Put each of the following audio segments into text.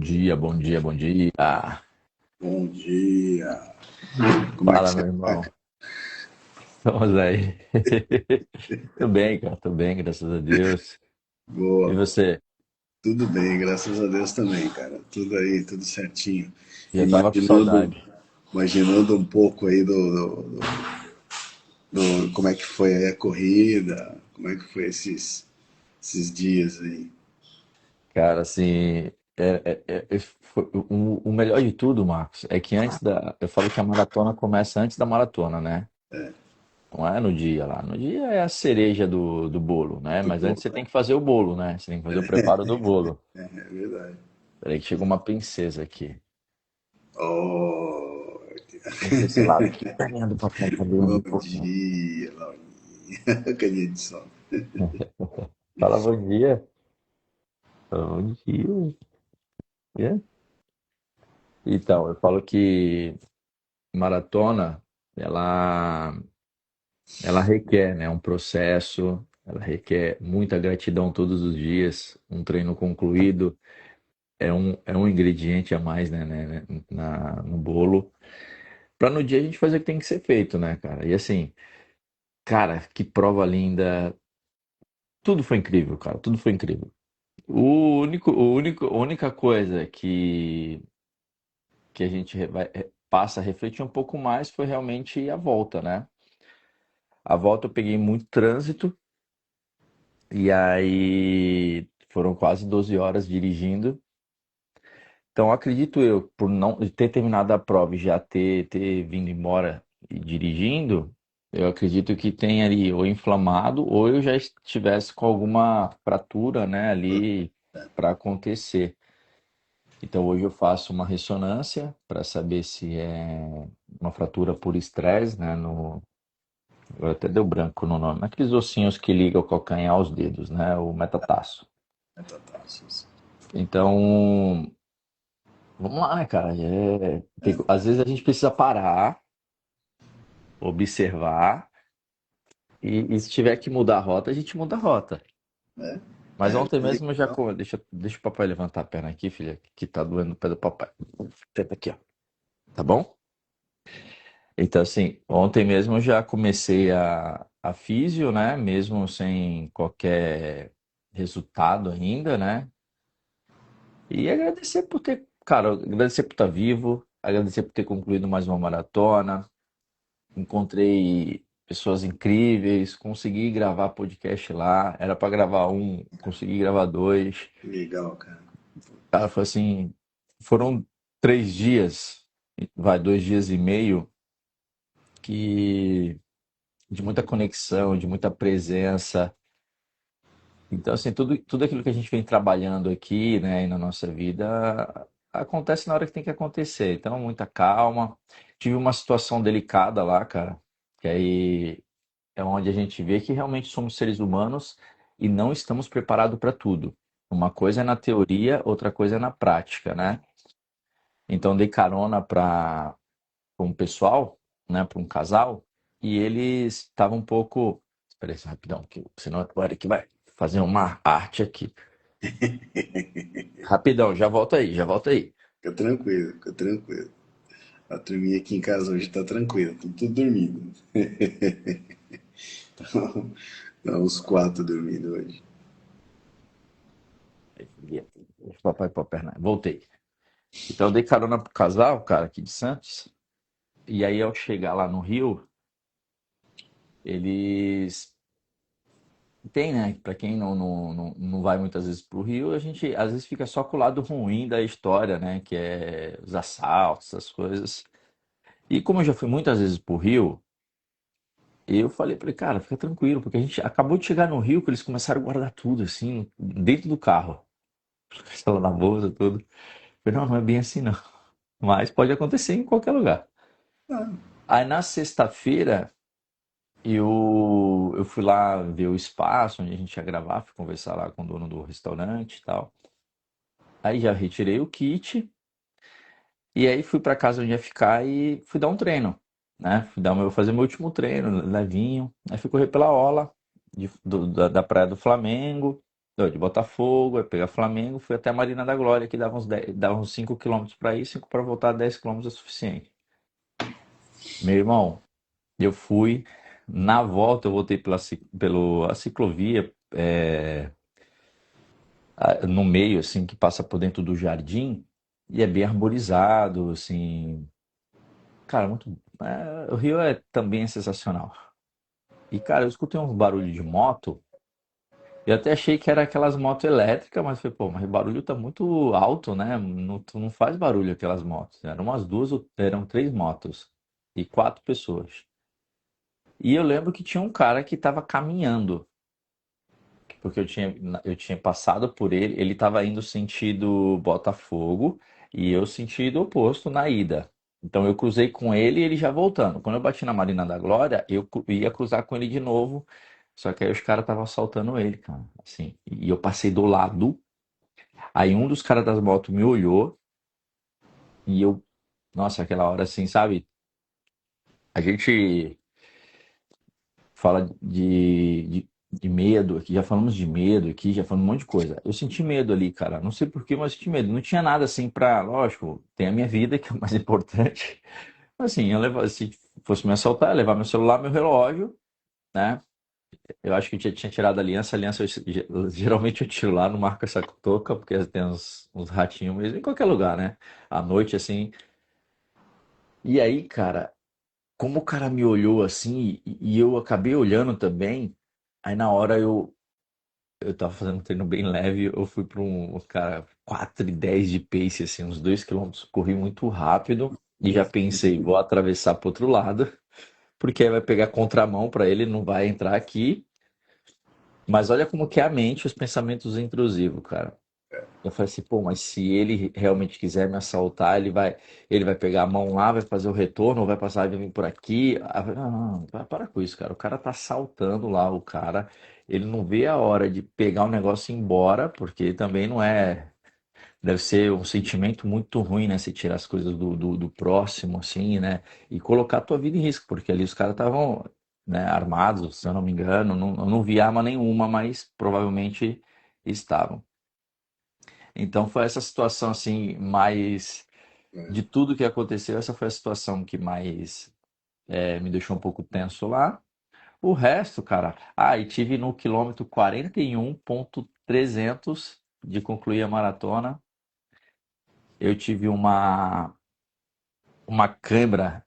dia, bom dia, bom dia. Bom dia. Como é que Fala, você meu tá, irmão. cara? Estamos aí. Tô bem, cara, tô bem, graças a Deus. E Boa. você? Tudo bem, graças a Deus também, cara. Tudo aí, tudo certinho. Já tava com Imaginando, saudade. imaginando um pouco aí como é que foi aí a corrida, como é que foi esses dias aí. Cara, assim, o melhor de tudo, Marcos, é que eu falo que a maratona começa antes da maratona, né? Não é no dia lá. No dia é a cereja do bolo, né? Do Mas antes você bolo, tem que fazer o bolo, né? Você tem que fazer o preparo do bolo. é verdade. Peraí que chegou uma princesa aqui. Oh, Princesa lá, que carinha do papai tá doendo um bom pouquinho. dia, Laurinha. Carinha de sol. Fala bom dia. Bom dia. É? Então, eu falo que maratona, ela, ela requer, né, um processo, ela requer muita gratidão todos os dias, um treino concluído é um ingrediente a mais, né, no bolo, para no dia a gente fazer o que tem que ser feito, né, cara? E assim, cara, que prova linda, tudo foi incrível, cara, tudo foi incrível. A única coisa que a gente passa a refletir um pouco mais foi realmente a volta, né? A volta eu peguei muito trânsito e aí foram quase 12 horas dirigindo. Então acredito eu, por não ter terminado a prova e já ter vindo embora e dirigindo, eu acredito que tenha ali ou inflamado ou eu já estivesse com alguma fratura, né, ali para acontecer. Então hoje eu faço uma ressonância para saber se é uma fratura por estresse, né? Agora até deu branco no nome. Aqueles ossinhos que ligam o calcanhar aos dedos, né? O metatarso. Metatarsos. Então, vamos lá, né, cara? Às vezes a gente precisa parar, observar e se tiver que mudar a rota, a gente muda a rota. Mas É, ontem mesmo eu já. legal. Deixa o papai levantar a perna aqui, filha, que tá doendo o pé do papai. Senta aqui, ó. Tá bom? Então, assim, ontem mesmo eu já comecei a físio, né? Mesmo sem qualquer resultado ainda, né? E agradecer por ter, cara, agradecer por estar vivo, agradecer por ter concluído mais uma maratona. Encontrei pessoas incríveis, consegui gravar podcast lá. Era para gravar um, consegui gravar dois. Legal, cara. Cara, foi assim, foram 3 dias, vai, 2 dias e meio, que de muita conexão, de muita presença. Então, assim, tudo aquilo que a gente vem trabalhando aqui, né, e na nossa vida, acontece na hora que tem que acontecer. Então, muita calma. Tive uma situação delicada lá, cara, que aí é onde a gente vê que realmente somos seres humanos e não estamos preparados para tudo. Uma coisa é na teoria, outra coisa é na prática, né? Então, dei carona para um pessoal, né, para um casal, e eles estavam um pouco. Espera aí, só rapidão, que senão o Eric vai fazer uma arte aqui. Rapidão, já volta aí, já volta aí. Fica tranquilo, fica tranquilo. A turminha aqui em casa hoje tá tranquila, estão tudo dormindo. Tá os quatro dormindo hoje. Deixa o papai pôr a perna. Voltei. Então eu dei carona pro casal, cara, aqui de Santos. E aí ao chegar lá no Rio, eles tem, né? Pra quem não vai muitas vezes pro Rio, a gente às vezes fica só com o lado ruim da história, né? Que é os assaltos, essas coisas. E como eu já fui muitas vezes pro Rio, eu falei, cara, fica tranquilo, porque a gente acabou de chegar no Rio que eles começaram a guardar tudo, assim, dentro do carro. Celular na bolsa, tudo. Eu falei, não, não é bem assim, não. Mas pode acontecer em qualquer lugar. Ah, Aí na sexta-feira, eu fui lá ver o espaço onde a gente ia gravar, fui conversar lá com o dono do restaurante e tal. Aí já retirei o kit e aí fui pra casa onde ia ficar e fui dar um treino, né? Fazer meu último treino, levinho. Aí fui correr pela orla da Praia do Flamengo. de Botafogo, aí pegar Flamengo, fui até Marina da Glória, que dava uns 10, dava uns 5 quilômetros para ir, 5 para voltar, 10 quilômetros é suficiente. Meu irmão, eu fui, na volta eu voltei pela ciclovia, no meio, assim, que passa por dentro do jardim, e é bem arborizado, assim, cara, o Rio é também sensacional. E, cara, eu escutei uns barulhos de moto. Eu até achei que era aquelas motos elétricas, mas foi, pô, mas o barulho tá muito alto, né? Não, não faz barulho aquelas motos. Eram umas duas, eram três motos e quatro pessoas. E eu lembro que tinha um cara que tava caminhando, porque eu tinha passado por ele, ele tava indo sentido Botafogo e eu sentido oposto na ida. Então eu cruzei com ele e ele já voltando. Quando eu bati na Marina da Glória, eu ia cruzar com ele de novo. Só que aí os caras estavam assaltando ele, cara. Assim, e eu passei do lado. Aí um dos caras das motos me olhou e eu, nossa, aquela hora assim, sabe? A gente fala de medo aqui, já falamos de medo aqui, já falamos um monte de coisa. Eu senti medo ali, cara. Não sei por que, mas eu senti medo. Não tinha nada assim pra, lógico, tem a minha vida, que é o mais importante. Mas assim, se fosse me assaltar, eu ia levar meu celular, meu relógio, né? Eu acho que eu tinha tirado a aliança geralmente eu tiro lá, não marco essa toca, porque tem uns ratinhos mesmo, em qualquer lugar, né? À noite, assim. E aí, cara, como o cara me olhou assim, e eu acabei olhando também, aí na hora eu tava fazendo um treino bem leve, eu fui para cara, 4:10 de pace, assim, uns 2 quilômetros, corri muito rápido, e já pensei, vou atravessar pro outro lado, porque aí vai pegar contramão para ele, não vai entrar aqui. Mas olha como que é a mente, os pensamentos intrusivos, cara. Eu falei assim, pô, mas se ele realmente quiser me assaltar, ele vai pegar a mão lá, vai fazer o retorno, ou vai passar e vai vir por aqui. Aí eu falei, não, não, para com isso, cara. O cara tá assaltando lá, o cara, ele não vê a hora de pegar o negócio e ir embora, porque também não é. Deve ser um sentimento muito ruim, né? Você tirar as coisas do próximo, assim, né? E colocar a tua vida em risco, porque ali os caras estavam, né, armados, se eu não me engano. Não, eu não vi arma nenhuma, mas provavelmente estavam. Então foi essa situação, assim, mais. De tudo que aconteceu, essa foi a situação que mais me deixou um pouco tenso lá. O resto, cara. Ah, e tive no quilômetro 41,300 de concluir a maratona. Eu tive uma cãibra,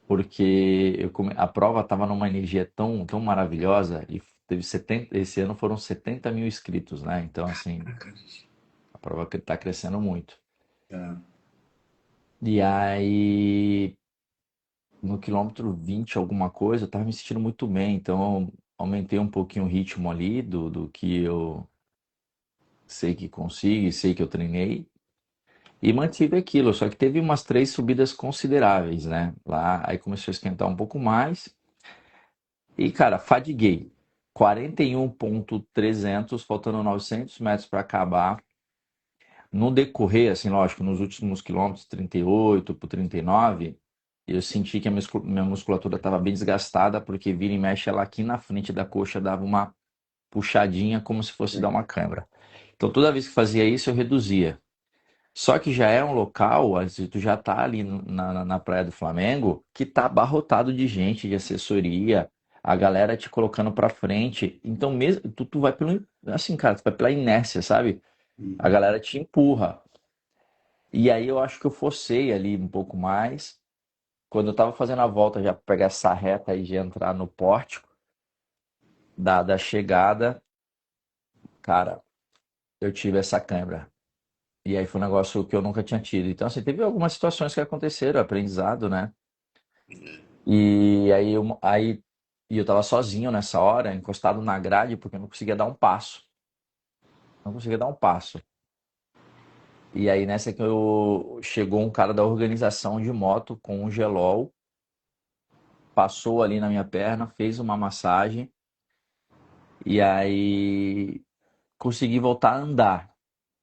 porque a prova estava numa energia tão, tão maravilhosa e teve 70, esse ano foram 70 mil inscritos, né? Então, assim, a prova que está crescendo muito. Ah, E aí, no quilômetro 20 alguma coisa, eu estava me sentindo muito bem, então eu aumentei um pouquinho o ritmo ali do que eu sei que consigo e sei que eu treinei. E mantive aquilo, só que teve umas três subidas consideráveis, né? Lá, aí começou a esquentar um pouco mais. E, cara, fadiguei. 41,300, faltando 900 metros para acabar. No decorrer, assim, lógico, nos últimos quilômetros, 38 por 39, eu senti que a minha musculatura estava bem desgastada, porque vira e mexe ela aqui na frente da coxa dava uma puxadinha como se fosse dar uma cãibra. Então, toda vez que fazia isso, eu reduzia. Só que já é um local, assim, tu já tá ali na Praia do Flamengo, que tá abarrotado de gente, de assessoria, a galera te colocando pra frente. Então, mesmo, tu vai pelo, assim, cara, tu vai pela inércia, sabe? A uhum. galera te empurra. E aí eu acho que eu forcei ali um pouco mais. Quando eu tava fazendo a volta já pra pegar essa reta aí de entrar no pórtico da chegada, cara, eu tive essa câimbra. E aí foi um negócio que eu nunca tinha tido. Então, assim, teve algumas situações que aconteceram, aprendizado, né? E aí eu tava sozinho nessa hora, encostado na grade, porque eu não conseguia dar um passo. Não conseguia dar um passo. E aí nessa que eu chegou um cara da organização de moto com um gelol, passou ali na minha perna, fez uma massagem e aí consegui voltar a andar.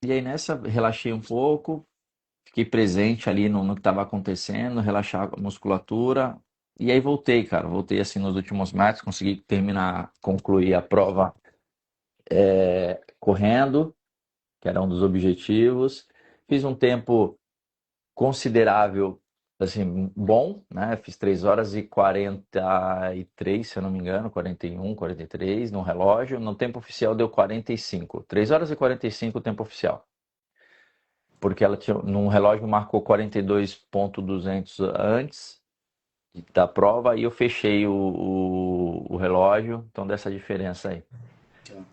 E aí nessa relaxei um pouco, fiquei presente ali no que estava acontecendo, relaxar a musculatura. E aí voltei, cara. Voltei assim nos últimos metros, consegui terminar, concluir a prova correndo, que era um dos objetivos. Fiz um tempo considerável, assim, bom, né? Fiz 3 horas e 43, se eu não me engano, 41, 43 no relógio. No tempo oficial deu 45. 3 horas e 45 o tempo oficial. Porque ela tinha, num relógio marcou 42.200 antes da prova e eu fechei o relógio, então dessa diferença aí. Tá?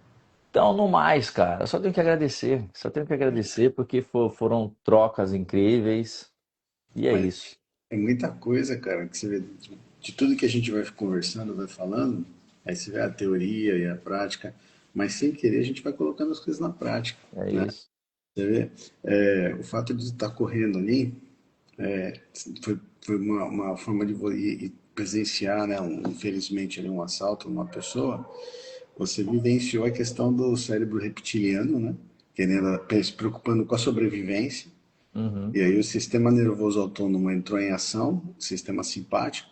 Então, no mais, cara, eu só tenho que agradecer. Só tenho que agradecer porque foram trocas incríveis. E é Mas isso. é muita coisa, cara, que você vê de tudo que a gente vai conversando, vai falando, aí você vê a teoria e a prática, mas sem querer a gente vai colocando as coisas na prática, É né? isso. Você vê, o fato de estar correndo ali foi uma forma de ir presenciar, né, infelizmente, ali, um assalto, uma pessoa. Você vivenciou a questão do cérebro reptiliano, né? Querendo, se preocupando com a sobrevivência. Uhum. E aí o sistema nervoso autônomo entrou em ação, o sistema simpático,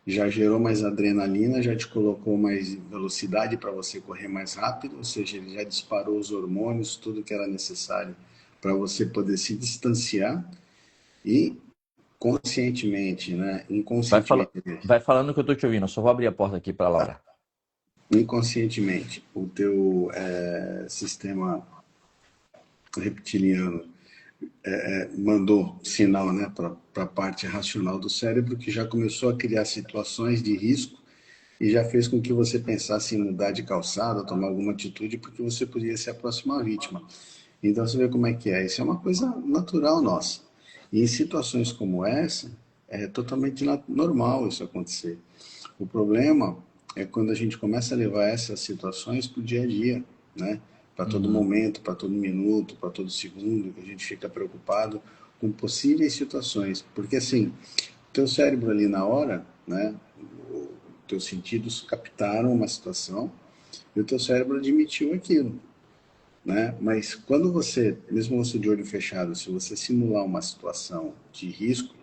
já gerou mais adrenalina, já te colocou mais velocidade para você correr mais rápido, ou seja, ele já disparou os hormônios, tudo que era necessário para você poder se distanciar e conscientemente, né, Vai, fala... inconscientemente, Vai falando que eu tô te ouvindo. Eu só vou abrir a porta aqui pra Laura. inconscientemente, o teu sistema reptiliano mandou sinal, né, para a parte racional do cérebro, que já começou a criar situações de risco e já fez com que você pensasse em mudar de calçada, tomar alguma atitude, porque você podia ser a próxima vítima. Então você vê como é que é. Isso é uma coisa natural nossa. E em situações como essa, é totalmente normal isso acontecer. O problema é quando a gente começa a levar essas situações para o dia a dia, né? Para todo Uhum. momento, para todo minuto, para todo segundo, que a gente fica preocupado com possíveis situações. Porque assim, teu cérebro ali na hora, né? Teus sentidos captaram uma situação e o teu cérebro admitiu aquilo, né? Mas quando você, mesmo você de olho fechado, se você simular uma situação de risco,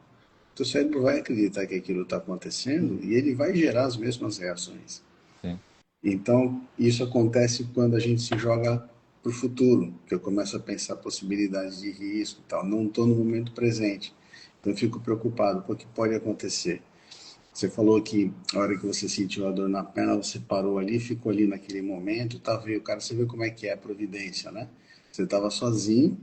teu cérebro vai acreditar que aquilo está acontecendo e ele vai gerar as mesmas reações. Sim. Então, isso acontece quando a gente se joga para o futuro, que eu começo a pensar possibilidades de risco e tal. Não estou no momento presente. Então, eu fico preocupado com o que pode acontecer. Você falou que a hora que você sentiu a dor na perna, você parou ali, ficou ali naquele momento, tá, veio o cara, você vê como é que é a providência, né? Você estava sozinho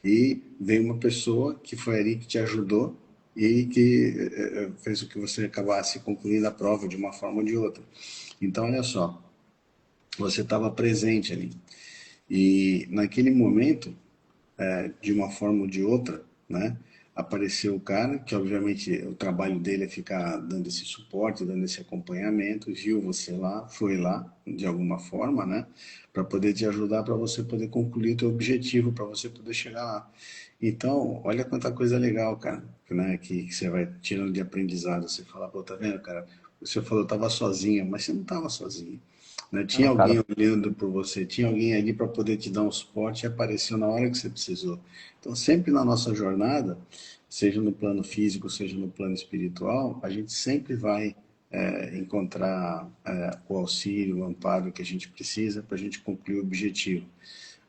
e veio uma pessoa que foi ali que te ajudou e que fez com que você acabasse concluindo a prova de uma forma ou de outra. Então, olha só, você estava presente ali. E naquele momento, de uma forma ou de outra, né? Apareceu o cara, que obviamente o trabalho dele é ficar dando esse suporte, dando esse acompanhamento, viu você lá, foi lá, de alguma forma, né? Para poder te ajudar, para você poder concluir o teu objetivo, para você poder chegar lá. Então, olha quanta coisa legal, cara, né? Que você vai tirando de aprendizado. Você fala, pô, tá vendo, cara? Você falou, eu tava sozinha, mas você não tava sozinho, né? Ah, Tinha cara, alguém olhando por você, tinha alguém ali para poder te dar um suporte e apareceu na hora que você precisou. Então, sempre na nossa jornada, seja no plano físico, seja no plano espiritual, a gente sempre vai encontrar o auxílio, o amparo que a gente precisa para a gente concluir o objetivo,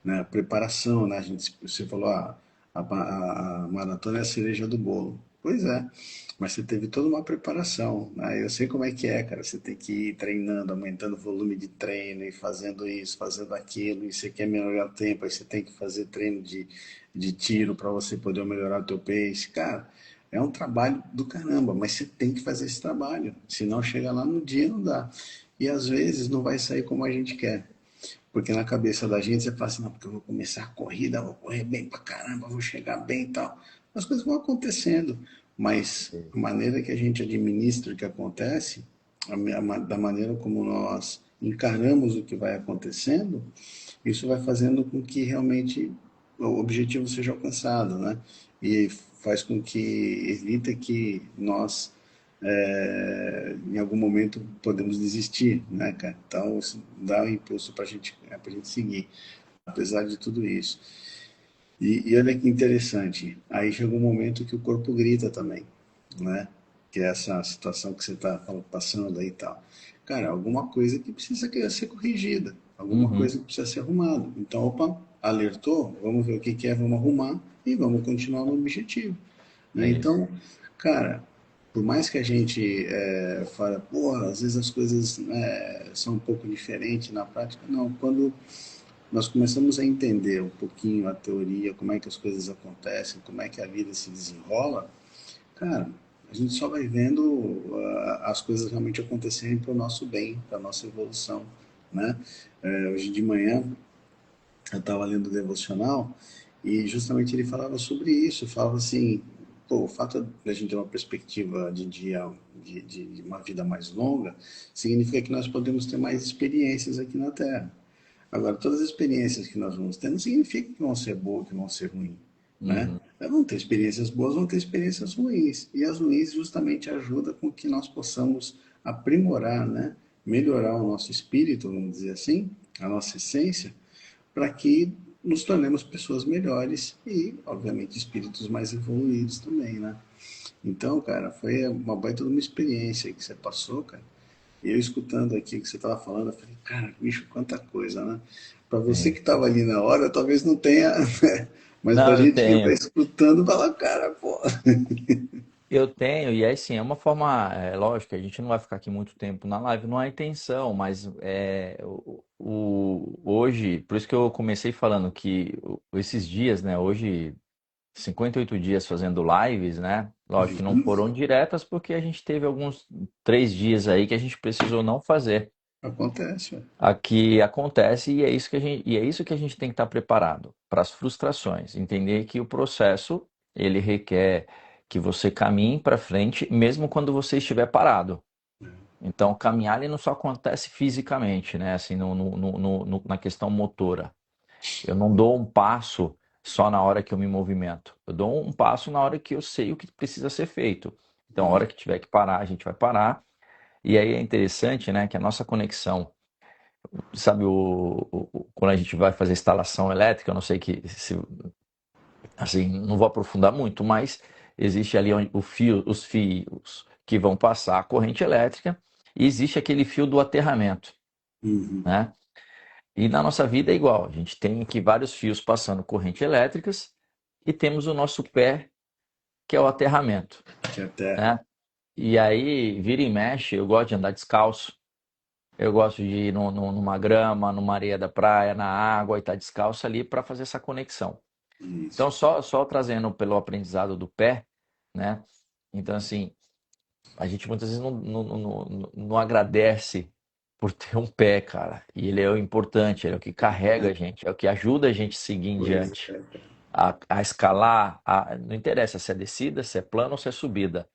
né? Preparação, né? Você falou, a maratona é a cereja do bolo. Pois é, mas você teve toda uma preparação, né? Eu sei como é que é, cara. Você tem que ir treinando, aumentando o volume de treino e fazendo isso, fazendo aquilo, e você quer melhorar o tempo, aí você tem que fazer treino de tiro para você poder melhorar o teu pace. Cara, é um trabalho do caramba, mas você tem que fazer esse trabalho, senão chega lá no dia não dá. E às vezes não vai sair como a gente quer. Porque na cabeça da gente você fala assim, não, porque eu vou começar a corrida, vou correr bem pra caramba, vou chegar bem e tal. As coisas vão acontecendo, mas a maneira que a gente administra o que acontece, da maneira como nós encaramos o que vai acontecendo, isso vai fazendo com que realmente o objetivo seja alcançado, né? E faz com que evita que nós em algum momento podemos desistir, né, cara? Então isso dá um impulso para gente seguir, apesar de tudo isso. E olha que interessante, aí chega um momento que o corpo grita também, né? Que é essa situação que você está passando aí e tal. Cara, alguma coisa que precisa ser corrigida. alguma Uhum. coisa que precisa ser arrumado. Então, opa, alertou, vamos ver o que que é, vamos arrumar e vamos continuar no objetivo. Né? É isso. Então, cara, por mais que a gente fale, pô, às vezes as coisas são um pouco diferentes na prática, não. Quando nós começamos a entender um pouquinho a teoria, como é que as coisas acontecem, como é que a vida se desenrola, cara, a gente só vai vendo as coisas realmente acontecerem para o nosso bem, para a nossa evolução, né? Hoje de manhã eu estava lendo o devocional e justamente ele falava sobre isso, falava assim, pô, o fato de a gente ter uma perspectiva de dia, de uma vida mais longa, significa que nós podemos ter mais experiências aqui na Terra. Agora, todas as experiências que nós vamos ter não significa que vão ser boas, que vão ser ruins, né? Uhum. Vão ter experiências boas, vão ter experiências ruins. E as ruins justamente ajudam com que nós possamos aprimorar, né? Melhorar o nosso espírito, vamos dizer assim, a nossa essência, para que nos tornemos pessoas melhores e, obviamente, espíritos mais evoluídos também, né? Então, cara, foi uma baita de uma experiência que você passou, cara. E eu escutando aqui o que você estava falando, eu falei, cara, bicho, quanta coisa, né? Para você que Sim. estava ali na hora, talvez não tenha, né? Mas para a Não, eu gente que está tenho. escutando, fala, cara, pô. Eu tenho, e aí sim, é uma forma, lógico, a gente não vai ficar aqui muito tempo na live, não há intenção, mas hoje, por isso que eu comecei falando que esses dias, né, hoje, 58 dias fazendo lives, né, lógico que não foram diretas, porque a gente teve alguns 3 dias aí que a gente precisou não fazer. Acontece, ó. Aqui acontece e é isso que a gente tem que estar preparado para as frustrações, entender que o processo ele requer que você caminhe para frente, mesmo quando você estiver parado. Então, caminhar ele não só acontece fisicamente, né? Assim, na questão motora. Eu não dou um passo só na hora que eu me movimento. Eu dou um passo na hora que eu sei o que precisa ser feito. Então, a hora que tiver que parar, a gente vai parar. E aí é interessante, né, que a nossa conexão, sabe, quando a gente vai fazer instalação elétrica, eu não sei que se, assim, não vou aprofundar muito, mas existe ali os fios que vão passar a corrente elétrica e existe aquele fio do aterramento, Uhum. né? E na nossa vida é igual, a gente tem aqui vários fios passando corrente elétricas e temos o nosso pé, que é o aterramento, Que é a terra. né? E aí, vira e mexe, eu gosto de andar descalço. Eu gosto de ir numa grama, numa areia da praia, na água e estar descalço ali para fazer essa conexão. Isso. Então, só trazendo pelo aprendizado do pé, né? Então, assim, a gente muitas vezes não agradece por ter um pé, cara. E ele é o importante, ele é o que carrega a gente, é o que ajuda a gente a seguir em Pois diante, é. a escalar. Não interessa se é descida, se é plano ou se é subida.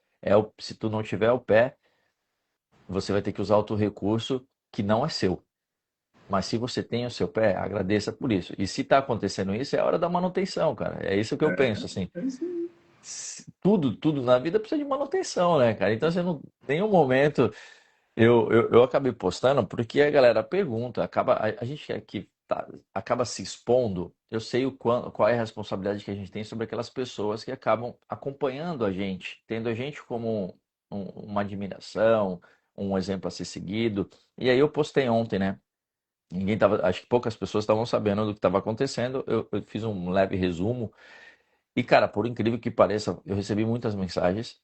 Se tu não tiver o pé, você vai ter que usar outro recurso que não é seu. Mas se você tem o seu pé, agradeça por isso. E se está acontecendo isso, é a hora da manutenção, cara. É isso que eu penso, assim. É isso aí. Tudo na vida precisa de manutenção, né, cara? Então, você não tem um momento. Eu acabei postando porque a galera pergunta, a gente aqui acaba se expondo. Eu sei qual é a responsabilidade que a gente tem sobre aquelas pessoas que acabam acompanhando a gente, tendo a gente como uma admiração, um exemplo a ser seguido. E aí eu postei ontem, né? Ninguém tava, acho que poucas pessoas estavam sabendo do que estava acontecendo. Eu fiz um leve resumo e, cara, por incrível que pareça, eu recebi muitas mensagens.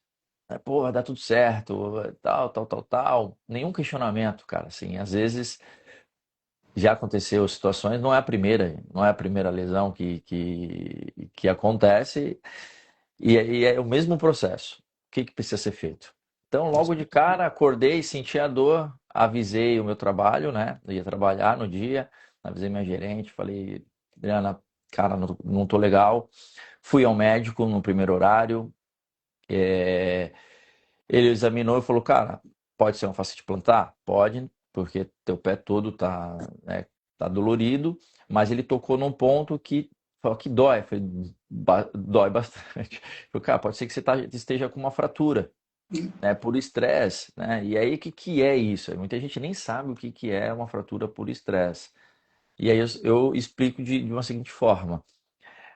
Pô, vai dar tudo certo, tal, tal, tal, tal. Nenhum questionamento, cara. Assim, às vezes já aconteceu situações, não é a primeira lesão que acontece e é o mesmo processo. O que precisa ser feito? Então, logo de cara, acordei, senti a dor, avisei o meu trabalho, né? Eu ia trabalhar no dia, avisei minha gerente, falei, Adriana, cara, não tô legal. Fui ao médico no primeiro horário, ele examinou e falou, cara, pode ser uma fascite plantar? Pode, porque teu pé todo tá, né, tá dolorido, mas ele tocou num ponto que falou que dói. Eu falei, dói bastante. Eu falei, cara, pode ser que você esteja com uma fratura, né, por estresse, né? E aí, o que que é isso? Muita gente nem sabe o que que é uma fratura por estresse. E aí eu explico de uma seguinte forma.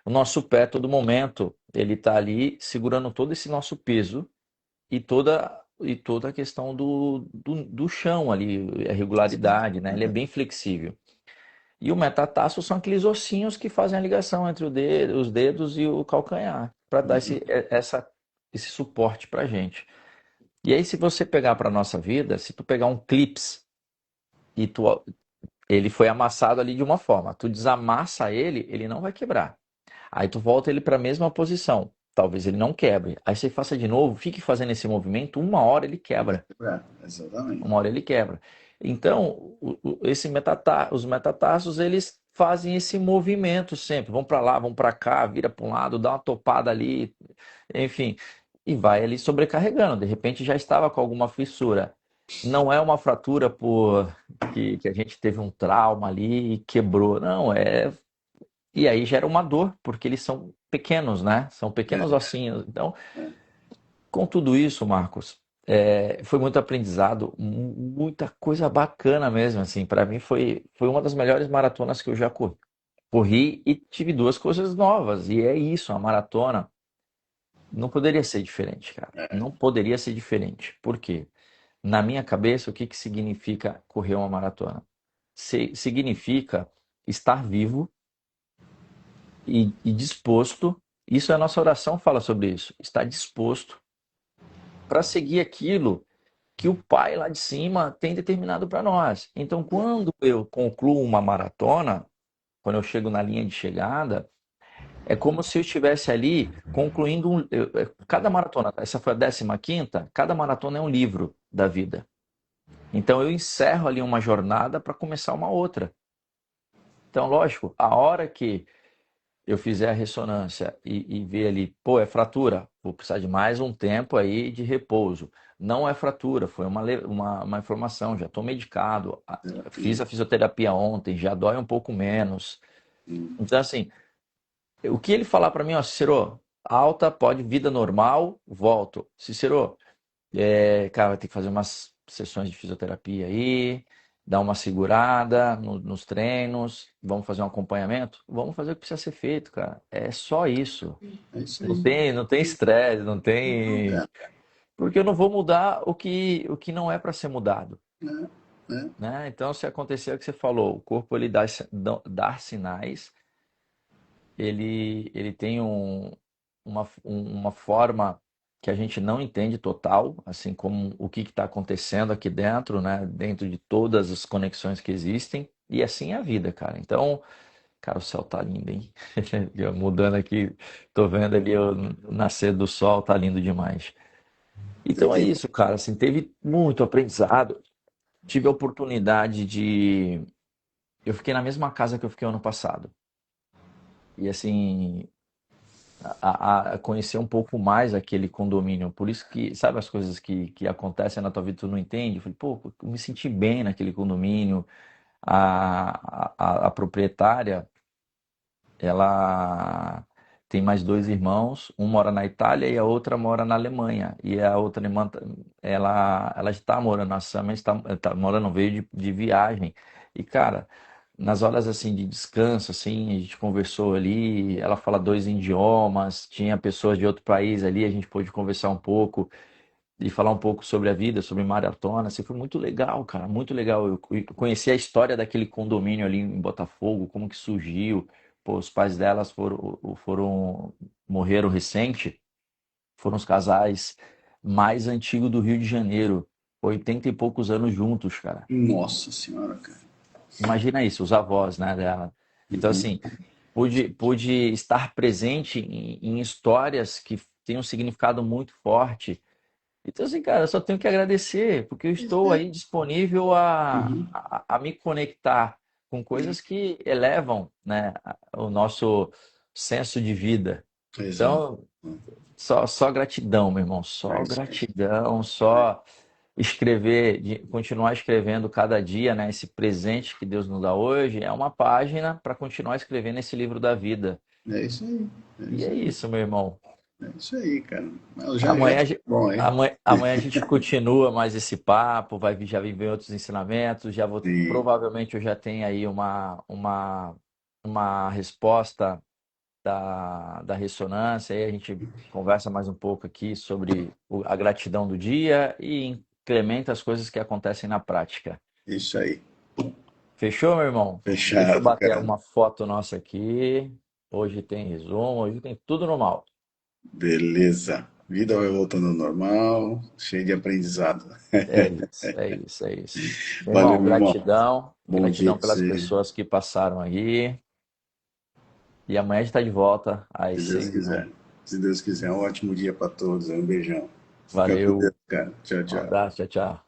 O nosso pé, a todo momento, ele está ali segurando todo esse nosso peso e toda a questão do chão ali, a regularidade, né? Ele é bem flexível. E o metatarso são aqueles ossinhos que fazem a ligação entre os dedos e o calcanhar, para dar esse suporte para a gente. E aí, se você pegar para a nossa vida, se tu pegar um clips e ele foi amassado ali de uma forma, tu desamassa ele, ele não vai quebrar. Aí tu volta ele para a mesma posição. Talvez ele não quebre. Aí você faça de novo, fique fazendo esse movimento, uma hora ele quebra. Exatamente. Uma hora ele quebra. Então, os metatarsos, eles fazem esse movimento sempre. Vão para lá, vão para cá, vira para um lado, dá uma topada ali, enfim, e vai ali sobrecarregando. De repente já estava com alguma fissura. Não é uma fratura por que a gente teve um trauma ali e quebrou. Não, é. E aí gera uma dor, porque eles são pequenos, né? São pequenos É, ossinhos. Então, é. com tudo isso, Marcos, foi muito aprendizado, muita coisa bacana mesmo, assim, para mim foi uma das melhores maratonas que eu já corri e tive duas coisas novas, e é isso, a maratona não poderia ser diferente, cara, não poderia ser diferente, por quê? Na minha cabeça, o que que significa correr uma maratona? Significa estar vivo e disposto, isso é a nossa oração fala sobre isso, estar disposto para seguir aquilo que o pai lá de cima tem determinado para nós. Então, quando eu concluo uma maratona, quando eu chego na linha de chegada, é como se eu estivesse ali concluindo cada maratona. Essa foi a 15ª, cada maratona é um livro da vida. Então, eu encerro ali uma jornada para começar uma outra. Então, lógico, a hora que eu fizer a ressonância e ver ali, pô, é fratura, vou precisar de mais um tempo aí de repouso. Não é fratura, foi uma informação, já estou medicado, fiz Terapia. a fisioterapia ontem, já dói um pouco menos. Então, assim, o que ele falar para mim, ó, Cicero, alta, pode, vida normal, volto. Cicero, cara, vai ter que fazer umas sessões de fisioterapia aí, dar uma segurada nos treinos, vamos fazer um acompanhamento? Vamos fazer o que precisa ser feito, cara. É só isso. É isso Não aí. tem, não tem estresse, não Não, tem. cara. Porque eu não vou mudar o que não é para ser mudado, Né? Né? né? Então, se acontecer o que você falou, o corpo ele dá sinais, ele tem uma forma que a gente não entende total, assim como o que está acontecendo aqui dentro, né? Dentro de todas as conexões que existem, e assim é a vida, cara. Então, cara, o céu tá lindo, hein? Eu mudando aqui, tô vendo ali o nascer do sol, tá lindo demais. Tem Então é que. isso, cara. Assim, teve muito aprendizado. Tive a oportunidade de. Eu fiquei na mesma casa que eu fiquei ano passado. E assim, a conhecer um pouco mais aquele condomínio. Por isso que, sabe as coisas que acontecem na tua vida e tu não entende? Eu falei, pô, eu me senti bem naquele condomínio. A proprietária, ela tem mais dois irmãos, um mora na Itália e a outra mora na Alemanha. E a outra irmã, ela está morando na Sama, está morando, veio de viagem. E, cara, nas horas assim de descanso, assim, a gente conversou ali, ela fala dois idiomas, tinha pessoas de outro país ali, a gente pôde conversar um pouco e falar um pouco sobre a vida, sobre maratona, assim, foi muito legal, cara, muito legal. Eu conheci a história daquele condomínio ali em Botafogo, como que surgiu. Pô, os pais delas morreram recente, foram os casais mais antigos do Rio de Janeiro, 80 e poucos anos juntos, cara. Nossa senhora, cara. Imagina isso, os avós, né, dela. Então, assim, pude estar presente em histórias que têm um significado muito forte. Então, assim, cara, eu só tenho que agradecer, porque eu estou aí disponível Uhum. a me conectar com coisas que elevam, né, o nosso senso de vida. Exato. Então, só gratidão, meu irmão, É só isso aí. gratidão, só escrever, continuar escrevendo cada dia, né, esse presente que Deus nos dá hoje, é uma página para continuar escrevendo esse livro da vida. É isso aí. É E isso é aí. isso, meu irmão. É isso aí, cara. Mas já Amanhã, tá bom, hein? amanhã a gente continua mais esse papo, já vir outros ensinamentos, Sim. provavelmente eu já tenho aí uma resposta da ressonância, aí a gente conversa mais um pouco aqui sobre a gratidão do dia e incrementa as coisas que acontecem na prática. Isso aí. Fechou, meu irmão? Deixa eu Fechado, bater cara. uma foto nossa aqui. Hoje tem resumo, hoje tem tudo normal. Beleza. Vida vai voltando ao normal, cheio de aprendizado. É isso, é isso, é isso. Meu Valeu, irmão, meu irmão. gratidão, Bom dia gratidão pra pelas você. pessoas que passaram aí. E amanhã a gente está de volta às Se Deus 6h01. quiser. Se Deus quiser. Um ótimo dia pra todos. Um beijão. Fica com Deus, Valeu, cara. Tchau, um tchau. abraço, tchau, tchau.